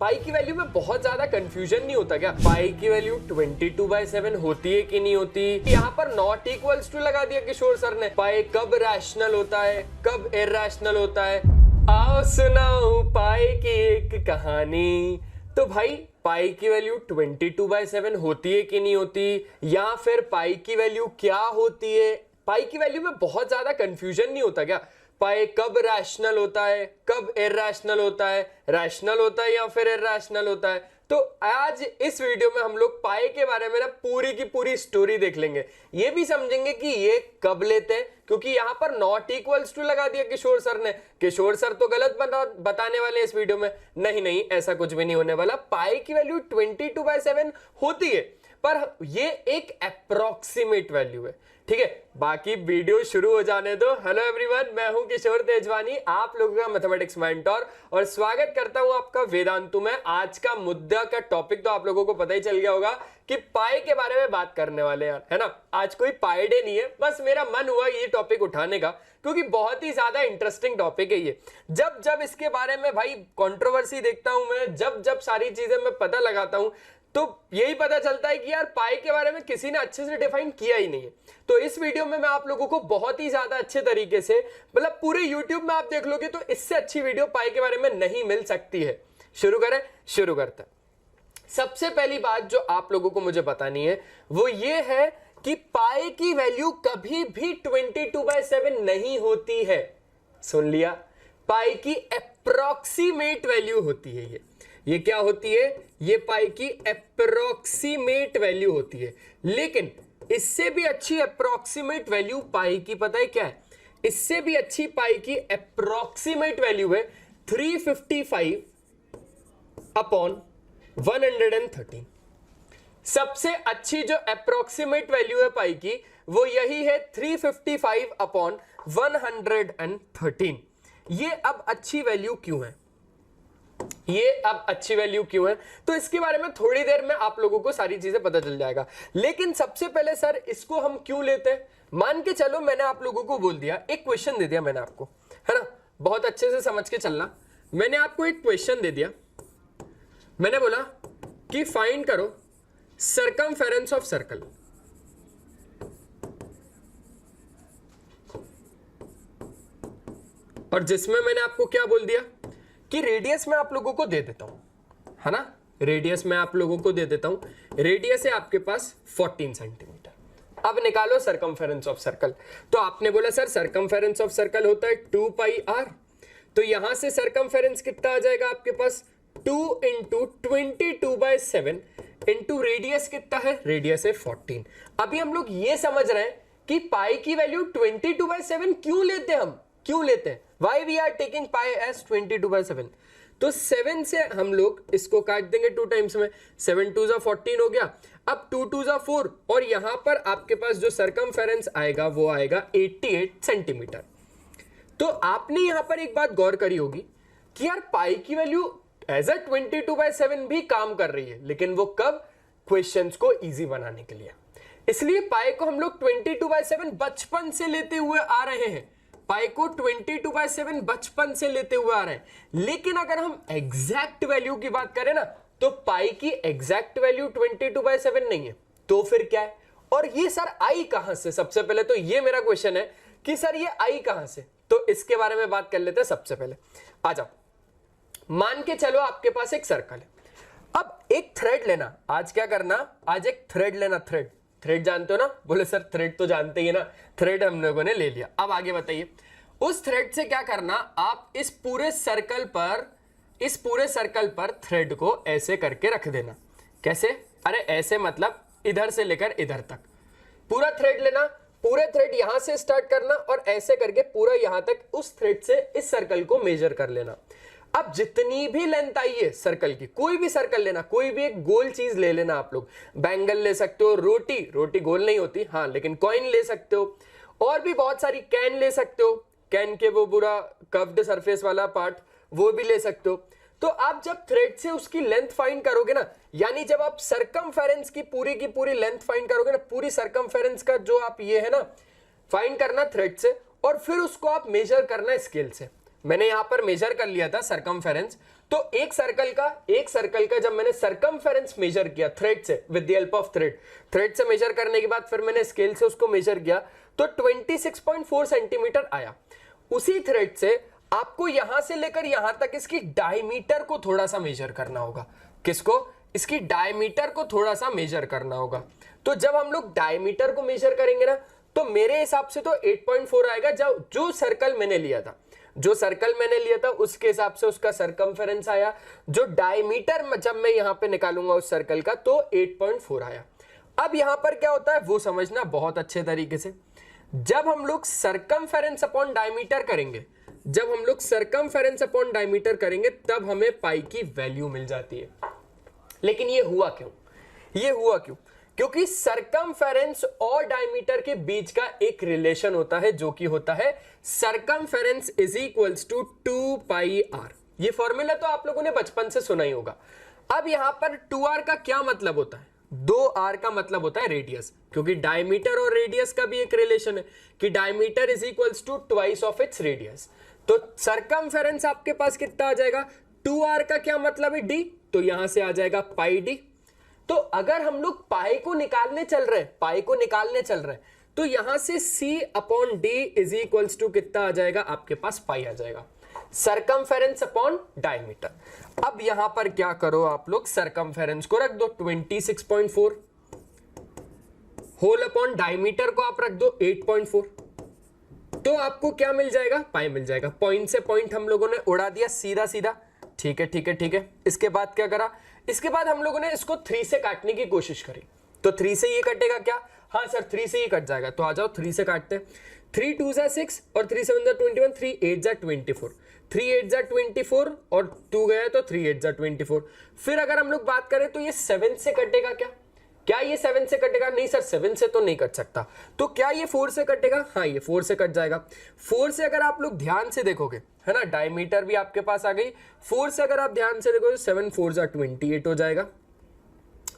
पाई की वैल्यू में बहुत ज्यादा कंफ्यूजन नहीं होता क्या? पाई की वैल्यू 22/7 होती है कि नहीं होती? यहाँ पर नॉट इक्वल्स टू लगा दिया किशोर सर ने। पाई कब रैशनल होता है, कब इरैशनल होता है? आओ सुनाऊं पाई की एक कहानी। तो भाई पाई की वैल्यू 22/7 होती है कि नहीं होती, या फिर पाई की वैल्यू क्या होती है? पाई की वैल्यू में बहुत ज्यादा कंफ्यूजन नहीं होता क्या? पाई कब रैशनल होता है, कब इरैशनल होता है, रैशनल होता है या फिर इरैशनल होता है? तो आज इस वीडियो में हम लोग पाई के बारे में ना पूरी की पूरी स्टोरी देख लेंगे। ये भी समझेंगे कि ये कब लेते हैं, क्योंकि यहां पर नॉट इक्वल्स टू लगा दिया किशोर सर ने। किशोर सर तो गलत बताने वाले इस वीडियो में। नहीं, ऐसा कुछ भी नहीं होने वाला। पाई की वैल्यू 22/7 होती है, पर ये एक अप्रोक्सीमेट वैल्यू है, ठीक है। बाकी वीडियो शुरू हो जाने दो। हेलो एवरीवन, मैं हूं किशोर तेजवानी, आप लोगों का मैथमेटिक्स मेंटर, और स्वागत करता हूं आपका वेदांतु में। आज का मुद्दा का टॉपिक तो आप लोगों को पता ही चल गया होगा कि पाई के बारे में बात करने वाले हैं, है ना। आज कोई पाई डे नहीं है, बस मेरा मन हुआ ये टॉपिक उठाने का, क्योंकि बहुत ही ज्यादा इंटरेस्टिंग टॉपिक है ये। जब जब इसके बारे में भाई कंट्रोवर्सी देखता हूं मैं, जब जब सारी चीजें मैं पता लगाता हूं, तो यही पता चलता है कि यार पाई के बारे में किसी ने अच्छे से डिफाइन किया ही नहीं है। तो इस वीडियो में मैं आप लोगों को बहुत ही ज्यादा अच्छे तरीके से, मतलब पूरे YouTube में आप देख लोगे तो इससे अच्छी वीडियो पाई के बारे में नहीं मिल सकती है। शुरू करते हैं। सबसे पहली बात जो आप लोगों को मुझे बतानी है वो ये है कि पाई की वैल्यू कभी भी 22/7 नहीं होती है। सुन लिया, पाई की अप्रोक्सीमेट वैल्यू होती है। ये क्या होती है? ये पाई की अप्रोक्सीमेट वैल्यू होती है। लेकिन इससे भी अच्छी अप्रोक्सीमेट वैल्यू पाई की पता है क्या है? इससे भी अच्छी पाई की अप्रोक्सीमेट वैल्यू है 355/113। सबसे अच्छी जो अप्रोक्सीमेट वैल्यू है पाई की वो यही है 355/113। ये अब अच्छी वैल्यू क्यों है? तो इसके बारे में थोड़ी देर में आप लोगों को सारी चीजें पता चल जाएगा। लेकिन सबसे पहले सर इसको हम क्यों लेते हैं? मान के चलो मैंने आप लोगों को बोल दिया, एक क्वेश्चन दे दिया मैंने आपको, है ना। बहुत अच्छे से समझ के चलना। मैंने आपको एक क्वेश्चन दे दिया, मैंने बोला कि फाइंड करो सर्कमफेरेंस ऑफ सर्कल। और जिसमें मैंने आपको क्या बोल दिया कि रेडियस में आप लोगों को दे देता हूं, है ना। रेडियस में आप लोगों को दे देता हूं। रेडियस है आपके पास 14 सेंटीमीटर। अब निकालो सर्कमफेरेंस ऑफ सर्कल। तो आपने बोला सर सर्कमफेरेंस ऑफ सर्कल होता है 2πr। तो यहां से सर्कमफेरेंस कितना आ जाएगा आपके पास? 2 × 22/7 इंटू रेडियस कितना है? रेडियस है 14। अभी हम लोग ये समझ रहे हैं कि पाई की वैल्यू 22/7 क्यों लेते हैं हम, क्यों लेते हैं? Why we are taking pi as 22/7? तो 7 से हम लोग इसको काट देंगे 2 टाइम्स में। 7 2 14 हो गया। अब 2 2 4, और यहां पर आपके पास जो सर्कमफेरेंस आएगा वो आएगा 88 सेंटीमीटर। तो आपने यहां पर एक बात गौर करी होगी कि यार पाई की वैल्यू एज अ 22/7 भी काम कर रही है, लेकिन वो कब? क्वेश्चंस को इजी बनाने के लिए। इसलिए पाई को हम लोग 22/7 बचपन से लेते हुए आ रहे हैं। पाई को 22/7 बचपन से लेते हुए आ रहे हैं। लेकिन अगर हम एग्जैक्ट वैल्यू की बात करें ना, तो पाई की एग्जैक्ट वैल्यू 22/7 नहीं है। तो फिर क्या है? और ये सर आई कहां से? सबसे पहले तो ये मेरा क्वेश्चन है कि सर ये आई कहां से? तो इसके बारे में बात कर लेते हैं। सबसे पहले आ जाओ, मान के चलो आपके पास एक सर्कल है। अब एक थ्रेड लेना। आज क्या करना? आज एक थ्रेड लेना। थ्रेड जानते हो ना? बोले सर थ्रेड तो जानते ही है ना। थ्रेड हम लोगों ने ले लिया। अब आगे बताइए, उस थ्रेड से क्या करना? आप इस पूरे सर्कल पर थ्रेड को ऐसे करके रख देना। कैसे? अरे ऐसे मतलब इधर से लेकर इधर तक पूरा थ्रेड लेना। पूरे थ्रेड यहां से स्टार्ट करना और ऐसे करके पूरा यहां तक उस थ्रेड से इस सर्कल को मेजर कर लेना। अब जितनी भी लेंथ आई है सर्कल की, कोई भी सर्कल लेना, कोई भी एक गोल चीज ले लेना। आप लोग बैंगल ले सकते हो, रोटी गोल नहीं होती, हाँ, लेकिन कॉइन ले सकते हो, और भी बहुत सारी कैन ले सकते हो। कैन के वो पूरा कर्व्ड सरफेस वाला पार्ट वो भी ले सकते हो। तो आप जब थ्रेड से उसकी लेंथ फाइंड करोगे ना, यानी जब आप सर्कमफेरेंस की पूरी लेंथ फाइंड करोगे ना, पूरी सर्कमफेरेंस का जो आप ये है ना फाइंड करना थ्रेड से, और फिर उसको आप मेजर करना स्केल से। मैंने यहां पर मेजर कर लिया था सर्कमफेरेंस, तो एक सर्कल का जब मैंने सरकमफेरेंस मेजर किया थ्रेड से with the help of thread से मेजर करने के बाद फिर मैंने स्केल से उसको मेजर किया तो 26.4 सेंटीमीटर आया। उसी थ्रेड से आपको यहां से लेकर यहां तक इसकी डायमीटर को थोड़ा सा मेजर करना होगा। किसको? इसकी डायमीटर को थोड़ा सा मेजर करना होगा। तो जब हम लोग डायमीटर को मेजर करेंगे ना तो मेरे हिसाब से तो 8.4 आएगा। जो सर्कल मैंने लिया था उसके हिसाब से उसका सरकमफेरेंस आया। जो डायमीटर जब मैं यहां पे निकालूंगा उस सर्कल का तो 8.4 आया। अब यहां पर क्या होता है वो समझना बहुत अच्छे तरीके से। जब हम लोग सरकमफेरेंस अपॉन डायमीटर करेंगे तब हमें पाई की वैल्यू मिल जाती है। लेकिन ये हुआ क्यों? क्योंकि सरकमफेरेंस और डायमीटर के बीच का एक रिलेशन होता है जो कि होता है circumference is equals to 2 pi r. ये फॉर्मूला तो आप लोगों ने बचपन से सुना ही होगा। अब यहां पर 2r का क्या मतलब होता है? 2r का मतलब होता है रेडियस, क्योंकि डायमीटर और रेडियस का भी एक रिलेशन है कि diameter is equals to twice of its radius. तो सरकमफेरेंस आपके पास कितना आ जाएगा? 2r का क्या मतलब है? d, तो यहां से आ जाएगा पाई d। तो अगर हम लोग पाई को निकालने चल रहे हैं तो यहां से c upon d is equals to कितना आ जाएगा? आपके पास पाई आ जाएगा, सरकमफेरेंस अपॉन डायमीटर। अब यहां पर क्या करो आप लोग, सरकमफेरेंस को रख दो 26.4, होल अपॉन डायमीटर को आप रख दो 8.4, तो आपको क्या मिल जाएगा? पाई मिल जाएगा। पॉइंट से पॉइंट हम लोगों ने उड़ा दिया सीधा। ठीक है। इसके बाद क्या करा? इसके बाद हम लोगों ने इसको 3 से काटने की कोशिश करी। तो 3 से ये कटेगा क्या? हाँ सर 3 से ये कट जाएगा। तो आ जाओ 3 से काटते हैं। 3 2 जा 6 और 3 7 जा 21, 3 8 जा 24, 3 8 जा 24 और 2 गया तो 3 8 जा 24। फिर अगर हम लोग बात करें तो ये 7 से कटेगा क्या ये 7 से कटेगा? नहीं सर 7 से तो नहीं कट सकता। तो क्या ये 4 से कटेगा? हाँ ये 4 से कट जाएगा। 4 से अगर आप लोग ध्यान से देखोगे, है ना, डायमीटर भी आपके पास आ गई। 4 से अगर आप ध्यान से देखोगे 7 4 जा 28 हो जाएगा,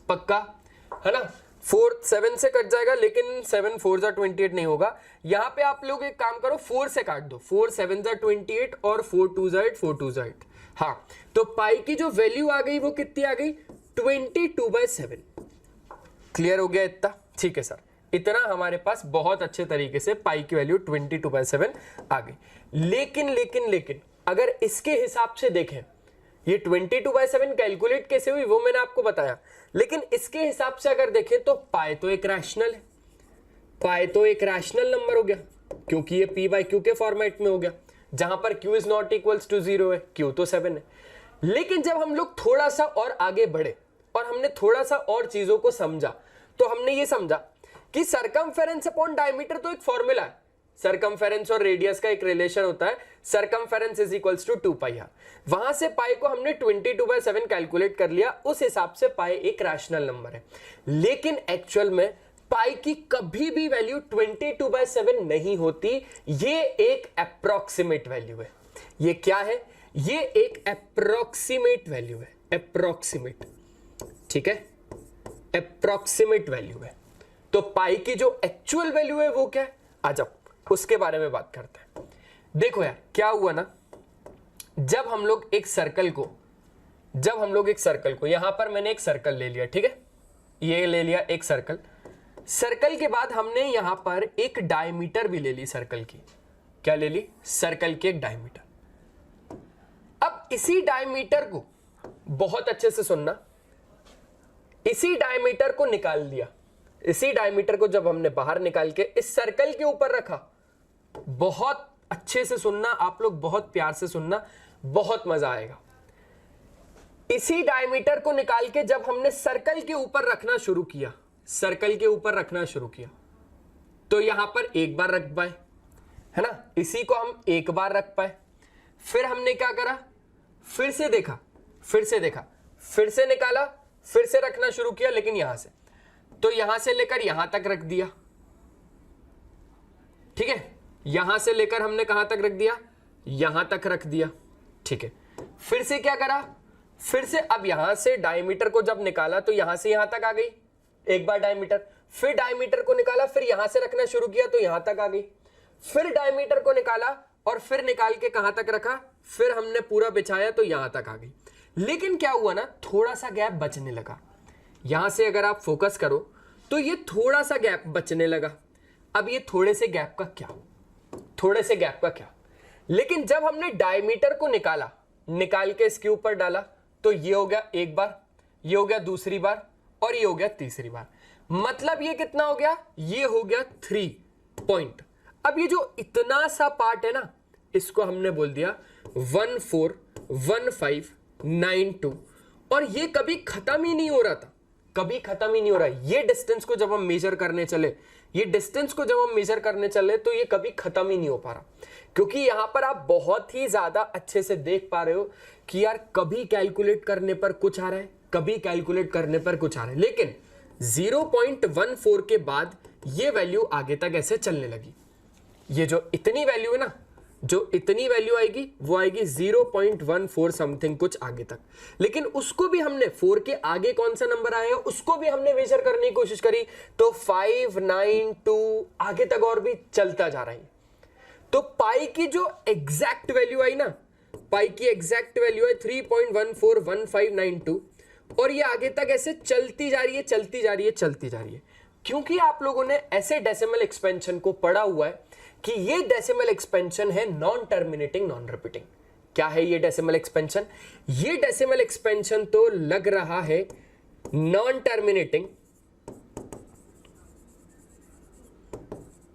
पक्का है ना। 7 से कट जाएगा लेकिन 7 4 जा 28 नहीं होगा। यहां पे आप लोग एक काम करो, 4 से काट दो, 4 7 जा 28 और 4 2 जा 8, 4 2 जा 8। हाँ तो पाई की जो वैल्यू आ गई वो कितनी आ गई? 22/7। क्लियर हो गया इतना? ठीक है सर, इतना हमारे पास बहुत अच्छे तरीके से पाई की वैल्यू 22/7 आ गई। लेकिन अगर इसके हिसाब से देखें, ये 22/7 कैलकुलेट कैसे हुई वो मैंने आपको बताया, लेकिन इसके हिसाब से अगर देखें तो पाई तो एक रैशनल नंबर हो गया, क्योंकि ये p/q के फॉर्मेट में हो गया, जहां पर q is not equals to 0 है, q तो 7 है। लेकिन जब हम लोग थोड़ा सा और आगे बढ़े और हमने थोड़ा सा और चीजों को समझा, तो हमने ये समझा कि सरकमफेरेंस अपॉन डायमीटर तो एक फॉर्मूला है, सरकमफेरेंस और रेडियस का एक रिलेशन होता है, circumference is equals to 2 pi r. वहां से पाई को हमने 22/7 कैलकुलेट कर लिया, उस हिसाब से पाई एक रैशनल नंबर है। लेकिन एक्चुअल में पाई की कभी भी वैल्यू 22/7 नहीं होती, ये एक अप्रॉक्सीमेट वैल्यू है। ये क्या है? ये एक अप्रॉक्सीमेट वैल्यू है, अप्रॉक्सीमेट, ठीक है, अप्रॉक्सीमेट वैल्यू है। तो पाई की जो एक्चुअल वैल्यू है वो क्या है? आ जाओ उसके बारे में बात करते हैं। देखो यार क्या हुआ ना, जब हम लोग एक सर्कल को यहां पर मैंने एक सर्कल ले लिया, ठीक है, ये ले लिया एक सर्कल के बाद हमने यहां पर एक डायमीटर भी ले ली सर्कल की। क्या ले ली? सर्कल की एक डायमीटर। अब इसी डायमीटर को बहुत अच्छे से सुनना, इसी डायमीटर को निकाल दिया, इसी डायमीटर को जब हमने बाहर निकाल के इस सर्कल के ऊपर रखा, बहुत अच्छे से सुनना आप लोग, बहुत प्यार से सुनना, बहुत मजा आएगा। इसी डायमीटर को निकाल के जब हमने सर्कल के ऊपर रखना शुरू किया, तो यहां पर एक बार रख पाए, है ना, इसी को हम एक बार रख पाए। फिर हमने क्या करा? फिर से देखा, फिर से निकाला, फिर से रखना शुरू किया, लेकिन यहां से, तो यहां से लेकर यहां तक रख दिया, ठीक है, यहां से लेकर हमने कहां तक रख दिया? यहां तक रख दिया, ठीक है। फिर से क्या करा? फिर से अब यहां से डायमीटर को जब निकाला तो यहां से यहां तक आ गई एक बार डायमीटर, फिर डायमीटर को निकाला, फिर यहां से रखना शुरू किया तो यहां तक आ गई, फिर डायमीटर को निकाला और फिर निकाल के कहां तक रखा, फिर हमने पूरा बिछाया तो यहां तक आ गई। लेकिन क्या हुआ ना, थोड़ा सा गैप बचने लगा। यहां से अगर आप फोकस करो तो ये थोड़ा सा गैप बचने लगा। अब ये थोड़े से गैप का क्या, थोड़े से गैप का क्या, लेकिन जब हमने डायमीटर को निकाला, निकाल के इसके ऊपर डाला, तो ये हो गया एक बार, ये हो गया दूसरी बार, और ये हो गया तीसरी बार। मतलब ये कितना हो गया, ये हो गया 3 पॉइंट। अब ये जो इतना सा पार्ट है ना, इसको हमने बोल दिया 141592, और ये कभी खत्म ही नहीं हो रहा था, कभी खत्म ही नहीं हो रहा। ये डिस्टेंस को जब हम मेजर करने चले, ये डिस्टेंस को जब हम मेजर करने चले, तो ये कभी खत्म ही नहीं हो पा रहा, क्योंकि यहां पर आप बहुत ही ज्यादा अच्छे से देख पा रहे हो कि यार कभी कैलकुलेट करने पर कुछ आ रहा है, कभी कैलकुलेट करने पर कुछ आ रहा है, लेकिन 0.14 के बाद ये वैल्यू आगे तक ऐसे चलने लगी। ये जो इतनी वैल्यू है ना, जो इतनी वैल्यू आएगी वो आएगी 0.14 समथिंग कुछ आगे तक, लेकिन उसको भी हमने 4 के आगे कौन सा नंबर आया उसको भी हमने मेजर करने की कोशिश करी, तो 592 आगे तक और भी चलता जा रहा है। तो पाई की जो एग्जैक्ट वैल्यू आई ना, पाई की एग्जैक्ट वैल्यू है 3.141592, और ये आगे तक ऐसे चलती जा रही है, चलती जा रही है, चलती जा रही है, क्योंकि आप लोगों ने ऐसे डेसिमल एक्सपेंशन को पढ़ा हुआ है कि ये डेसिमल एक्सपेंशन है नॉन टर्मिनेटिंग नॉन रिपीटिंग। क्या है ये डेसिमल एक्सपेंशन? ये डेसिमल एक्सपेंशन तो लग रहा है नॉन टर्मिनेटिंग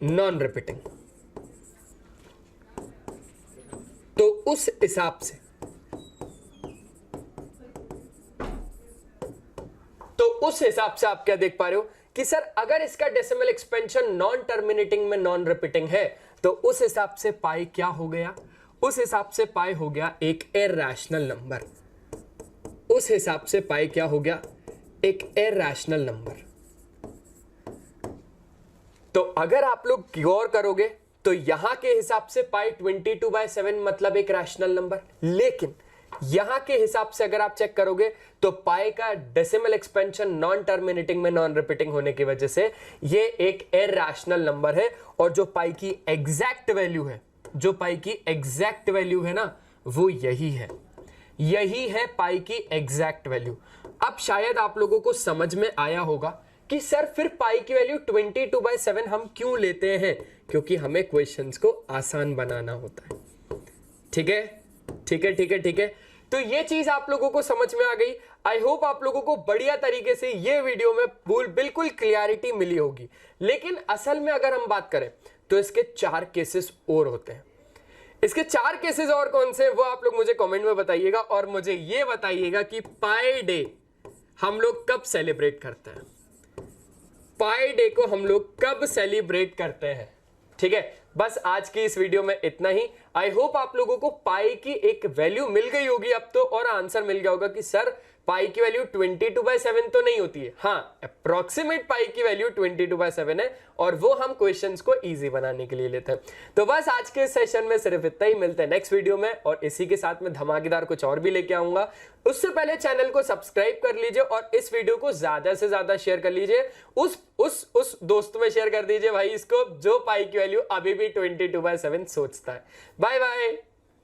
नॉन रिपीटिंग। तो उस हिसाब से आप क्या देख पा रहे हो कि सर अगर इसका डेसिमल एक्सपेंशन नॉन टर्मिनेटिंग में नॉन रिपीटिंग है, तो उस हिसाब से पाई क्या हो गया, उस हिसाब से पाई हो गया एक इरैशनल नंबर। उस हिसाब से पाई क्या हो गया, एक इरैशनल नंबर। तो अगर आप लोग गौर करोगे तो यहां के हिसाब से पाई 22/7 मतलब एक रैशनल नंबर, लेकिन यहां के हिसाब से अगर आप चेक करोगे तो पाई का डेसिमल एक्सपेंशन नॉन टर्मिनेटिंग में नॉन रिपीटिंग होने की वजह से ये एक इरैशनल नंबर है, और जो पाई की एग्जैक्ट वैल्यू है, जो पाई की एग्जैक्ट वैल्यू है ना, वो यही है, यही है पाई की एग्जैक्ट वैल्यू। अब शायद आप लोगों को समझ में आया होगा कि सर फिर पाई की वैल्यू 22/7 हम क्यों लेते हैं, क्योंकि हमें क्वेश्चंस को आसान बनाना होता है। ठीक है, ठीक है, ठीक है, ठीक है। तो ये चीज आप लोगों को समझ में आ गई। आई होप आप लोगों को बढ़िया तरीके से ये वीडियो में बिल्कुल क्लियरिटी मिली होगी। लेकिन असल में अगर हम बात करें तो इसके 4 केसेस और होते हैं। इसके 4 केसेस और कौन से हैं वो आप लोग मुझे कमेंट में बताइएगा, और मुझे ये बताइएगा कि पाई डे हम लोग कब सेलिब्रेट करते हैं, पाई डे को हम लोग कब सेलिब्रेट करते हैं। ठीक है, बस आज की इस वीडियो में इतना ही। आई होप आप लोगों को पाई की एक वैल्यू मिल गई होगी अब तो, और आंसर मिल गया होगा कि सर पाई की वैल्यू 22/7 तो नहीं होती है, हाँ अप्रोक्सीमेट पाई की वैल्यू 22/7 है, और वो हम क्वेश्चंस को इजी बनाने के लिए लेते हैं। तो बस आज के सेशन में सिर्फ इतना ही, मिलते हैं नेक्स्ट वीडियो में, और इसी के साथ में धमाकेदार कुछ और भी लेके आऊंगा। उससे पहले चैनल को सब्सक्राइब कर लीजिए और इस वीडियो को ज्यादा से ज्यादा शेयर कर लीजिए, उस दोस्त में शेयर कर दीजिए भाई इसको जो पाई की वैल्यू अभी भी 22/7 सोचता है। Bye bye.